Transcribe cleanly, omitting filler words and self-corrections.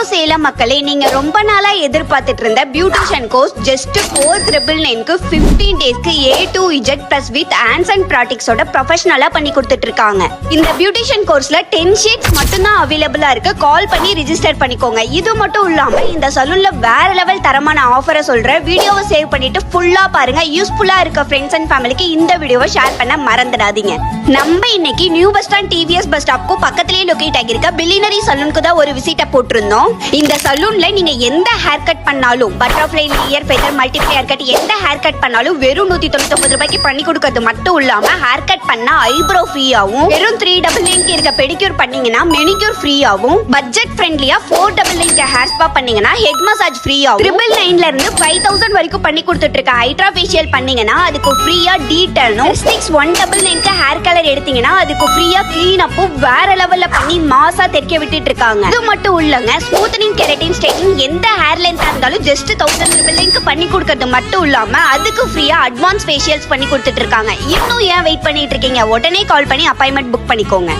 சேலம் மக்களே, நீங்க ரொம்ப நாளா எதிர்பார்த்துட்டு இருந்த பியூட்டிஷியன் கோர்ஸ் ஜஸ்ட் 499க்கு 15 டேஸ்க்கு A to Z plus with hands and practiceோட ப்ரொஃபஷனலா பண்ணி கொடுத்துட்டு இருக்காங்க. இந்த பியூட்டிஷியன் கோர்ஸ்ல 10 ஷீட்ஸ் மட்டும் தான் அவைலபிளா இருக்கு. கால் பண்ணி ரிஜிஸ்டர் பண்ணிக்கோங்க. இது மட்டும் இல்லாம இந்த சலூன்ல வேற லெவல் தரமான ஆஃபரை சொல்றேன். வீடியோவை சேவ் பண்ணிட்டு ஃபுல்லா பாருங்க. யூஸ்ஃபுல்லா இருக்க ஃப்ரெண்ட்ஸ் அண்ட் ஃபேமிலிக்கு இந்த வீடியோவை ஷேர் பண்ண மறந்துடாதீங்க. நம்ம இன்னைக்கு new bus stand TVS bus ஸ்டாப்க்கு பக்கத்திலேயே லொகேட் ஆகிருக்க பில்லினரி சலூனுக்கு தான் ஒரு விசிட்ட போட்டிருந்தோம். இந்த சலூன்ல நீங்க எந்த ஹேர் கட் பண்ணாலும், butterfly, layer, feather, multiply hair cut, எந்த ஹேர் கட் பண்ணாலும் வெறும் 199 ரூபாய்க்கு பண்ணி கொடுக்கிறது மட்டும் இல்லாம ஹேர் கட் பண்ணா ஐப்ரோ ஃப்ரீயாவும், வெறும் 399 இருக்க பெடிக்யூர் பண்ணீங்கன்னா மெனிக்யூர் ஃப்ரீயாவும், பட்ஜெட் ஃப்ரெண்ட்லியா 499 ஹேர் ஸ்பா பண்ணீங்கன்னா ஹெட் மசாஜ் ஃப்ரீயாவும், 999 இருந்து 5000 வரைக்கும் பண்ணி கொடுத்துட்டு இருக்க ஹைட்ரா ஃபேஷியல் பண்ணீங்கன்னா அதுக்கு ஃப்ரீயா டீடர்னும், 199 ஹேர் கலர் எடுத்தீங்கன்னா அதுக்கு ஃப்ரீயா கிளீன் அப்பும் வேற லெவல்ல பண்ணி மாசா தெற்க விட்டுட்டு இருக்காங்க. இது மட்டும் இல்லங்க, ஸ்மூத்தனிங், கெரட்டின், ஸ்ட்ரைட்னிங் எந்த ஹேர் லென்த்தா இருந்தாலும் ஜஸ்ட் 1000 பண்ணி கொடுக்கிறது மட்டும் இல்லாம அதுக்கு ஃப்ரீயா அட்வான்ஸ் ஃபேஷியல்ஸ் பண்ணி கொடுத்துட்டு இருக்காங்க. இன்னும் ஏன் வெயிட் பண்ணிட்டு இருக்கீங்க? உடனே கால் பண்ணி அப்பாயின்மெண்ட் புக் பண்ணிக்கோங்க.